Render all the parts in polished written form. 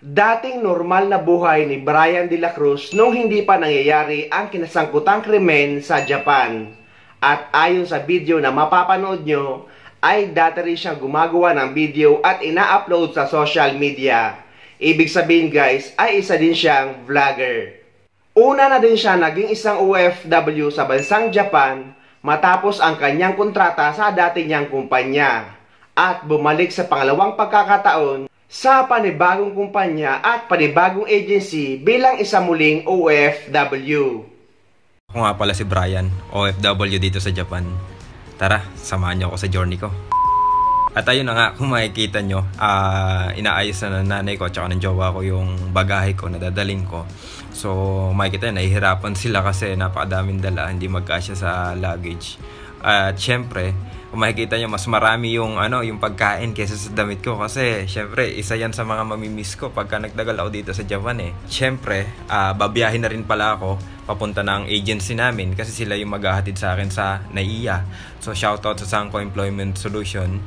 Dating normal na buhay ni Brian De La Cruz nung hindi pa nangyayari ang kinasangkutang krimen sa Japan. At ayon sa video na mapapanood nyo, ay dati rin siyang gumagawa ng video at ina-upload sa social media. Ibig sabihin guys, ay isa din siyang vlogger. Una na din siya naging isang OFW sa bansang Japan matapos ang kanyang kontrata sa dati niyang kumpanya. At bumalik sa pangalawang pagkakataon sa panibagong kumpanya at panibagong agency bilang isa muling OFW. Ako nga pala si Brian, OFW dito sa Japan. Tara, samahan niyo ako sa journey ko. At ayun na nga, kung makikita nyo, inaayos na ng nanay ko at saka ng jowa ko yung bagahe ko na dadaling ko. So makikita nyo, nahihirapan sila kasi napakadaming dala, hindi magkasya sa luggage. At syempre, kung makikita nyo, mas marami yung, yung pagkain kaysa sa damit ko. Kasi, syempre, isa yan sa mga mamimiss ko pagka nagtagal ako dito sa Japan eh. Syempre, babiyahin na rin pala ako papunta ng agency namin kasi sila yung maghahatid sa akin sa NAIA. So, shoutout sa Sangko Employment Solution.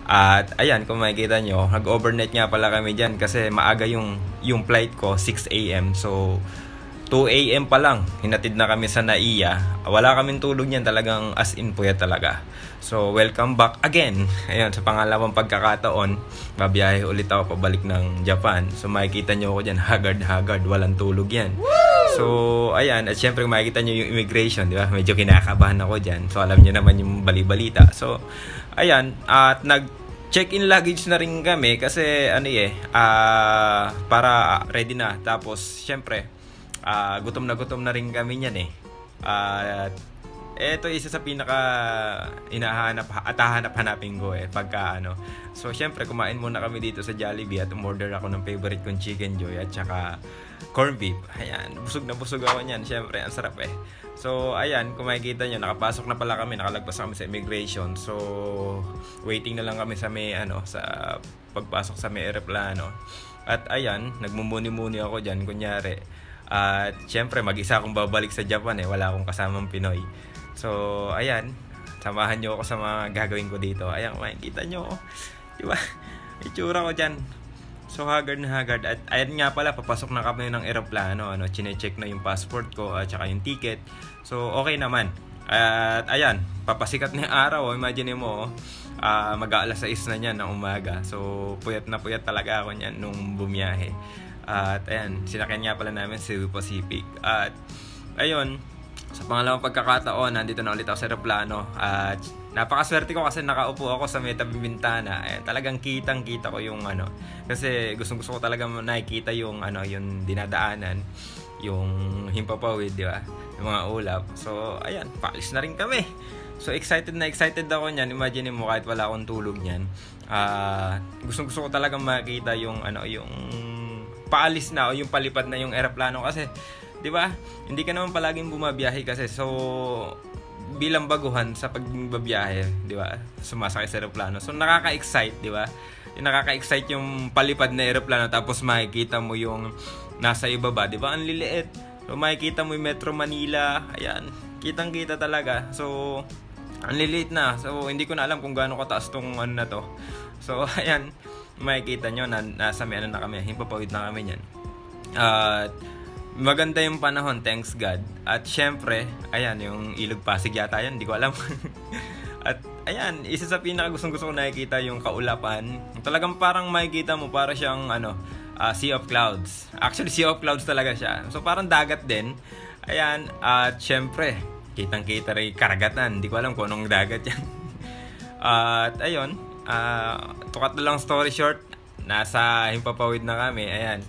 At, ayan, kung makikita nyo, nag-overnight nga pala kami dyan kasi maaga yung flight ko, 6 AM. So, 2 AM pa lang, hinatid na kami sa NAIA. Wala kaming tulog niyan, talagang as in puyat talaga. So, welcome back again. Ayun, sa pangalawang pagkakataon, babiyahe ulit ako pabalik ng Japan. So, makikita nyo ako dyan, haggard, walang tulog yan. So, ayan, at syempre makikita nyo yung immigration, di ba? Medyo kinakabahan ako dyan. So, alam nyo naman yung bali-balita. So, ayan, at check-in luggage na rin kami kasi, para ready na. Tapos, syempre, gutom na rin kami niyan eh. Ito isa sa pinaka hinahanap at hahanap-hanapin ko eh pagka So syempre kumain muna kami dito sa Jollibee at umorder ako ng favorite kong Chicken Joy at saka corned beef. Ayan, busog na busog ako niyan. Syempre ang sarap eh. So ayan, kung makikita nyo, nakapasok na pala kami, nakalagpas kami sa immigration. So waiting na lang kami sa sa pagpasok sa may eroplano. At ayan, nagmumuni-muni ako diyan kunyari. At syempre mag-isa akong babalik sa Japan eh, wala akong kasamang Pinoy. So ayan, samahan nyo ako sa mga gagawin ko dito. Ayan, makikita nyo, di ba? Itsura ko dyan. So haggard na haggard. At ayan nga pala, papasok na kami ng eroplano. Chine-check na yung passport ko at saka yung ticket. So okay naman. At ayan, papasikat na yung araw. Imagine mo, mag-aalas 6 na niyan ng umaga. So puyat na puyat talaga ako niyan nung bumiyahe. At ayan, sinakyan nga pala namin Cebu Pacific. At ayun, sa pangalawang pagkakataon, nandito na ulit ako sa aeroplano. At napakaswerte ko kasi nakaupo ako sa may tabing bintana. Talagang kitang-kita ko yung kasi gusto ko talaga nakikita yung yung dinadaanan, yung himpapawid, di ba? Yung mga ulap. So, ayan, paalis na rin kami. So, excited ako niyan. Imagine mo kahit wala akong tulog niyan. Gusto ko talaga makita yung yung paalis na o yung palipad na yung eroplano kasi 'di ba? Hindi ka naman palaging bumabiyahe kasi so bilang baguhan sa pagbabiyahe, 'di ba? Sumasakay sa eroplano. So nakaka-excite, 'di ba? Nakaka-excite yung palipad na eroplano tapos makikita mo yung nasa ibaba, 'di ba? Ang liliit. So makikita mo yung Metro Manila. Ayan, kitang-kita talaga. So ang liliit na. So hindi ko na alam kung gaano kataas tong na to. So ayan, makikita nyo na nasa may na kami, himpapawid na kami niyan. At maganda yung panahon, thanks God. At syempre, ayan, yung Ilog Pasig yata yan, hindi ko alam. At ayan, isa sa pinaka gusto ko nakikita yung kaulapan. Talagang parang makikita mo, para siyang Sea of Clouds. Actually, Sea of Clouds talaga siya. So parang dagat din. Ayan, at syempre, kitang-kita rin karagatan. Hindi ko alam kung anong dagat yan. At ayun, tukat na lang story short, nasa himpapawid na kami. Ayan.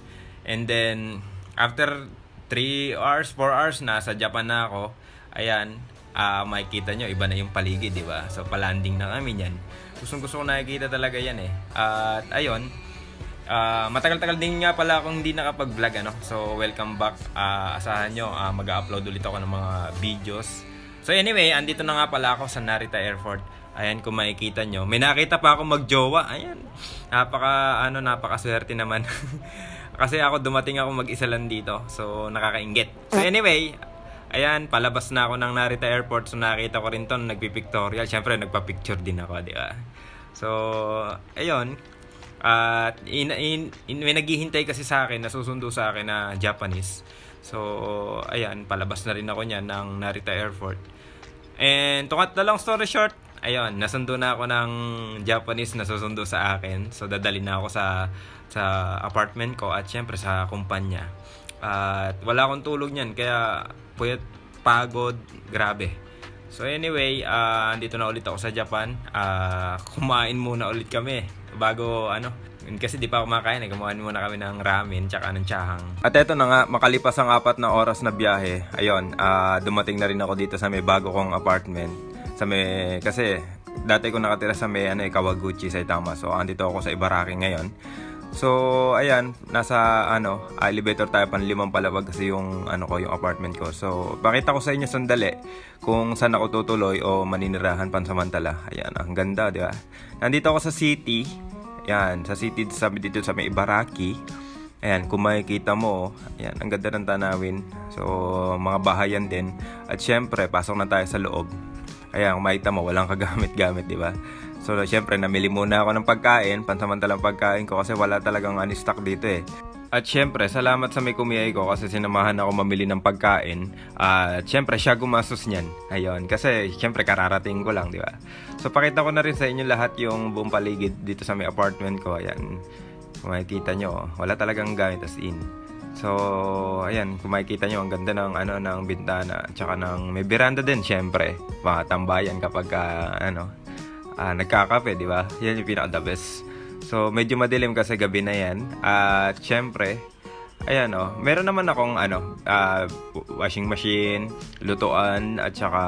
And then after 4 hours nasa Japan na ako. Ayan, makikita nyo, iba na yung paligid, di ba? So palanding na kami niyan. Gusto ko nakikita talaga yan eh. At ayun, matagal-tagal din nga pala akong hindi nakapag-vlog So welcome back. Asahan nyo, mag-upload ulit ako ng mga videos. So anyway, andito na nga pala ako sa Narita Airport. Ayan, kung makikita nyo, may nakita pa ako magjowa. Ayan, napakaswerte naman. Kasi ako dumating ako mag-isa lang dito. So nakakainggit. So anyway, ayan, palabas na ako ng Narita Airport. So nakita ko rin to, nagpipictorial. Siyempre nagpa-picture din ako, di ba? So ayun, At may naghihintay kasi sa akin, nasusundo sa akin na Japanese. So, ayan, palabas na rin ako niyan ng Narita Airport. And to cut the long story short, ayun, nasundo na ako ng Japanese na susundo sa akin. So, dadali na ako sa apartment ko at syempre sa kumpanya. At wala akong tulog niyan, kaya puyat, pagod, grabe. So anyway, dito na ulit ako sa Japan. Kumain muna ulit kami bago kasi di pa kumakain, kumain muna kami ng ramen tsaka ng chahang. At eto na nga, makalipas ang 4 na oras na biyahe, ayun, dumating na rin ako dito sa may bago kong apartment. Kasi dati ko nakatira sa may Kawaguchi, Saitama. So andito ako sa Ibaraki ngayon. So ayan, nasa elevator tayo, 5 palabag kasi yung yung apartment ko. So pakita ko sa inyo sandali kung saan ako tutuloy o maninirahan pansamantala. Ayan, ang ganda, di ba? Nandito ako sa city. Ayan, sa city dito sa may Ibaraki. Ayan, kung makikita mo, ayan, ang ganda ng tanawin. So mga bahayan din. At syempre, pasok na tayo sa loob. Ayan, kung makita mo, walang kagamit-gamit, di ba? So, syempre, namili muna ako ng pagkain, pansamantalang pagkain ko kasi wala talagang stock dito eh. At syempre, salamat sa may kumiyay ko kasi sinamahan ako mamili ng pagkain. At syempre, siya gumastos niyan. Ayun, kasi syempre, kararating ko lang, di ba? So, pakita ko na rin sa inyo lahat yung buong paligid dito sa may apartment ko. Ayan, kung makikita nyo, wala talagang gamit as in. So, ayan, kung makikita nyo, ang ganda ng, ng bintana. Tsaka may veranda din, syempre. Mga tambayan kapag, nagkakape, di ba? Yan yung pinaka-the best. So, medyo madilim kasi gabi na yan. At syempre, ayan meron naman akong washing machine, lutuan, at saka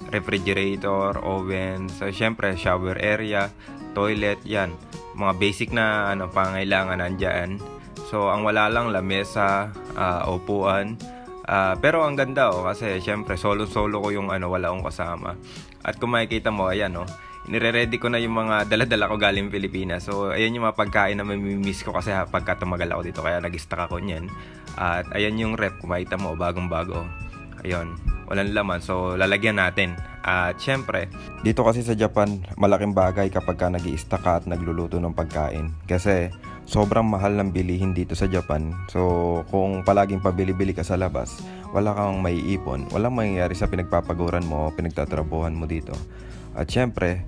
refrigerator, oven. So, syempre, shower area, toilet, yan. Mga basic na pangailangan nandyan. So, ang wala lang, lamesa, upuan. Pero ang ganda kasi syempre solo ko yung wala akong kasama. At kung makikita mo, ayan nire-ready ko na yung mga dala-dala ko galing Pilipinas. So ayan yung mga pagkain na mamimiss ko kasi pagka tumagal ako dito, kaya nag-stock ako niyan. At ayan yung rep, kung makikita mo, bagong-bago. Ayun, walang laman, so lalagyan natin. At syempre, dito kasi sa Japan, malaking bagay kapag ka nag-i-stock ka at nagluluto ng pagkain. Kasi sobrang mahal ng bilihin dito sa Japan. So kung palaging pabili-bili ka sa labas, wala kang maiipon, walang mangyayari sa pinagpapaguran mo, pinagtatrabuhan mo dito. At syempre,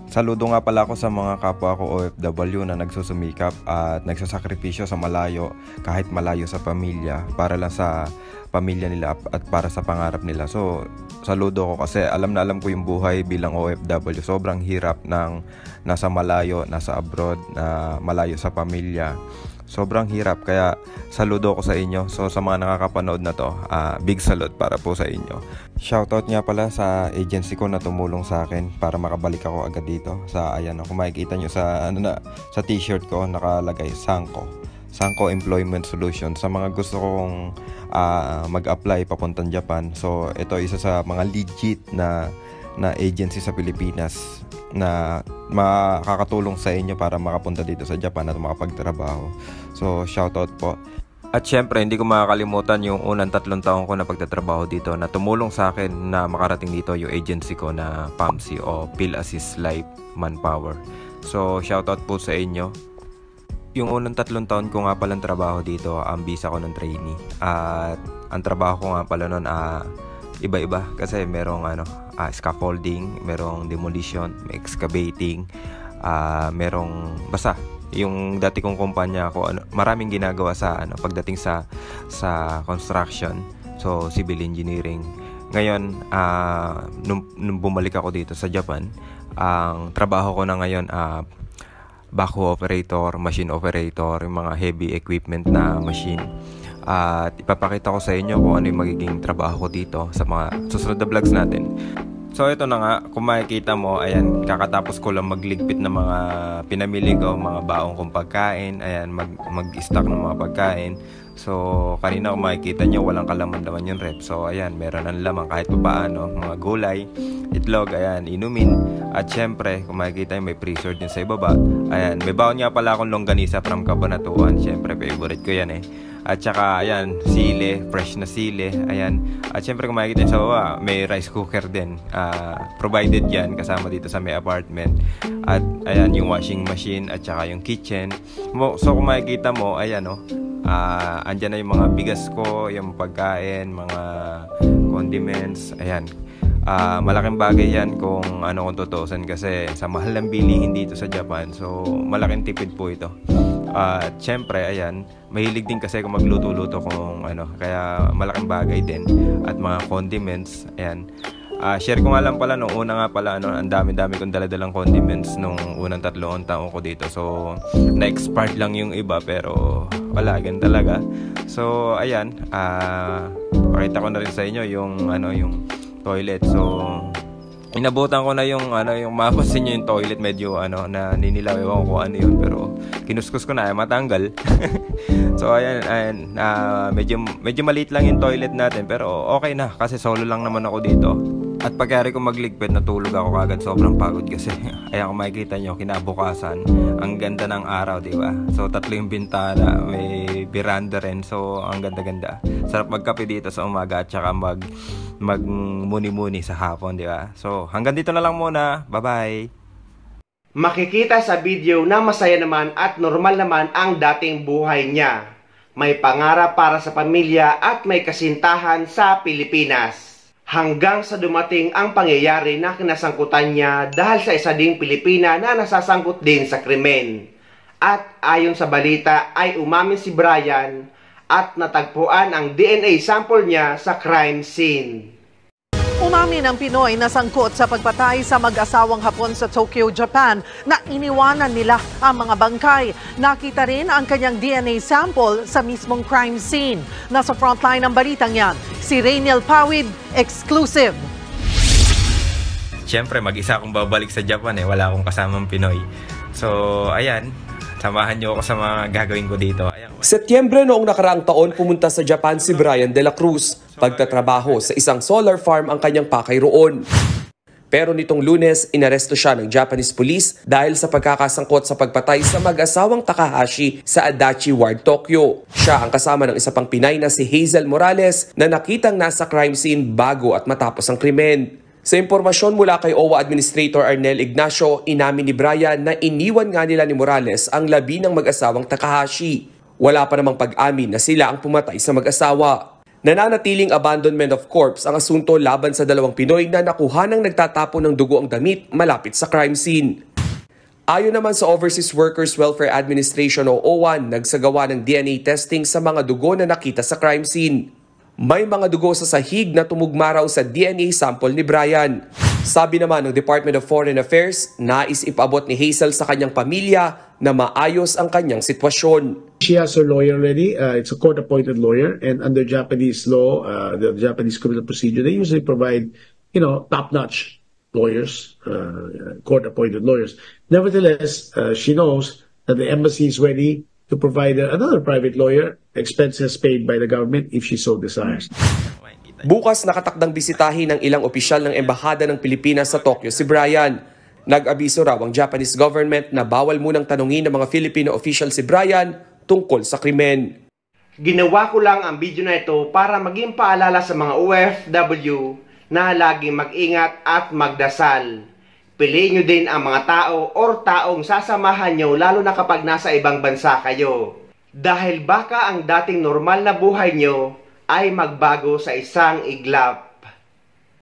saludo nga pala ako sa mga kapwa ko OFW na nagsusumikap at nagsasakripisyo sa malayo, kahit malayo sa pamilya, para lang sa pamilya nila at para sa pangarap nila. So saludo ko kasi alam na alam ko yung buhay bilang OFW. Sobrang hirap ng nasa malayo, nasa abroad, na malayo sa pamilya. Sobrang hirap, kaya saludo ko sa inyo. So sa mga nakakapanood na to, big salute para po sa inyo. Shoutout nga pala sa agency ko na tumulong sa akin para makabalik ako agad dito. Sa kung makikita nyo sa sa t-shirt ko nakalagay Sanko Employment Solution. Sa mga gusto kong mag-apply papuntang Japan. So ito isa sa mga legit na agency sa Pilipinas na makakatulong sa inyo para makapunta dito sa Japan at makapagtrabaho. So shoutout po. At syempre, hindi ko makakalimutan yung unang 3 taon ko na pagtatrabaho dito na tumulong sa akin na makarating dito yung agency ko na PAMSI o Phil Assist Life Manpower. So shoutout po sa inyo. Yung unang 3 taon ko nga palang trabaho dito, ang visa ko ng trainee. At ang trabaho ko nga pala nun iba-iba kasi merong scaffolding, merong demolition, may excavating, merong basta yung dati kong kumpanya ko, maraming ginagawa sa pagdating sa construction, so civil engineering. Ngayon nung bumalik ako dito sa Japan, ang trabaho ko na ngayon backhoe operator, machine operator, yung mga heavy equipment na machine. At ipapakita ko sa inyo kung ano yung magiging trabaho ko dito sa mga susunod na vlogs natin. So ito na nga, kung makikita mo, ayan, kakatapos ko lang magligpit ng mga pinamili ko, mga baong kong pagkain. Ayan, mag-stock ng mga pagkain. So kanina kung makikita nyo, walang kalaman-laman yung rep. So ayan, meron ng laman kahit pa paano, mga gulay, itlog, ayan, inumin. At syempre, kung makikita nyo, may freezer din sa ibaba. Ayan, may baon nga pala akong longganisa from Cabanatuan. Syempre, favorite ko yan eh. At saka, ayan, sili, fresh na sili. Ayan. At syempre, kung makikita nyo sa baba, may rice cooker din. Provided yan, kasama dito sa may apartment. At, ayan, yung washing machine at saka yung kitchen. So, kung makikita mo, ayan, andyan na yung mga bigas ko, yung pagkain, mga condiments, ayan. Malaking bagay yan kung kung tutuusan kasi sa mahal ng bilihin dito sa Japan, so malaking tipid po ito. At syempre, ayan, mahilig din kasi kung magluto-luto kung kaya malaking bagay din. At mga condiments, ayan. Share ko nga lang pala, nung una nga pala, ang dami-dami kong dala-dalang condiments nung unang 3 taon ko dito. So, na-expired lang yung iba, pero wala, ganun talaga. So, ayan, pakita ko na rin sa inyo yung toilet. So, inabutan ko na yung mapapansin nyo yung toilet, medyo na ninilaw, ewan ko ano yun, pero kinuskus ko na, matanggal. So, ayan, medyo maliit lang yung toilet natin, pero okay na, kasi solo lang naman ako dito. At pagkari ko magligpit, natulog ako kagad, sobrang pagod kasi. Ayan, kung makikita nyo, kinabukasan, ang ganda ng araw, di ba? So, 3 yung bintana, may veranda rin, so ang ganda-ganda. Sarap magkape dito sa umaga at saka magmuni-muni sa hapon, di ba? So, hanggang dito na lang muna. Bye-bye! Makikita sa video na masaya naman at normal naman ang dating buhay niya. May pangarap para sa pamilya at may kasintahan sa Pilipinas. Hanggang sa dumating ang pangyayari na kinasangkutan niya dahil sa isa ding Pilipina na nasasangkot din sa krimen. At ayon sa balita ay umamin si Brian at natagpuan ang DNA sample niya sa crime scene. Umamin ang Pinoy na sangkot sa pagpatay sa mag-asawang Hapon sa Tokyo, Japan na iniwanan nila ang mga bangkay. Nakita rin ang kanyang DNA sample sa mismong crime scene. Nasa frontline ng balitang yan, si Rainiel Pawid, exclusive. Siyempre, mag-isa akong babalik sa Japan wala akong kasamang Pinoy. So, ayan, samahan niyo ako sa mga gagawin ko dito. Ayan. Setyembre noong nakaraang taon, pumunta sa Japan si Brian de la Cruz. Pagtatrabaho sa isang solar farm ang kanyang pakay roon. Pero nitong Lunes, inaresto siya ng Japanese police dahil sa pagkakasangkot sa pagpatay sa mag-asawang Takahashi sa Adachi Ward, Tokyo. Siya ang kasama ng isa pang Pinay na si Hazel Morales na nakitang nasa crime scene bago at matapos ang krimen. Sa impormasyon mula kay OWA Administrator Arnel Ignacio, inamin ni Brian na iniwan nga nila ni Morales ang labi ng mag-asawang Takahashi. Wala pa namang pag-amin na sila ang pumatay sa mag-asawa. Nananatiling abandonment of corpse ang asunto laban sa 2 Pinoy na nakuha ng nagtatapon ng dugo ang damit malapit sa crime scene. Ayon naman sa Overseas Workers Welfare Administration o OWA, nagsagawa ng DNA testing sa mga dugo na nakita sa crime scene. May mga dugo sa sahig na tumugma raw sa DNA sample ni Brian. Sabi naman ng Department of Foreign Affairs, nais ipaabot ni Hazel sa kanyang pamilya na maayos ang kanyang sitwasyon. She has her lawyer already. It's a court-appointed lawyer, and under Japanese law, the Japanese criminal procedure, they usually provide, top-notch lawyers, court-appointed lawyers. Nevertheless, she knows that the embassy is ready to provide another private lawyer, expenses paid by the government if she so desires. Bukas nakatakdang bisitahin ng ilang opisyal ng Embahada ng Pilipinas sa Tokyo si Brian. Nag-abiso raw ang Japanese government na bawal munang tanungin ng mga Filipino official si Brian tungkol sa krimen. Ginawa ko lang ang video na ito para maging paalala sa mga OFW na laging mag-ingat at magdasal. Piliin nyo din ang mga tao or taong sasamahan nyo lalo na kapag nasa ibang bansa kayo. Dahil baka ang dating normal na buhay nyo ay magbago sa isang iglap.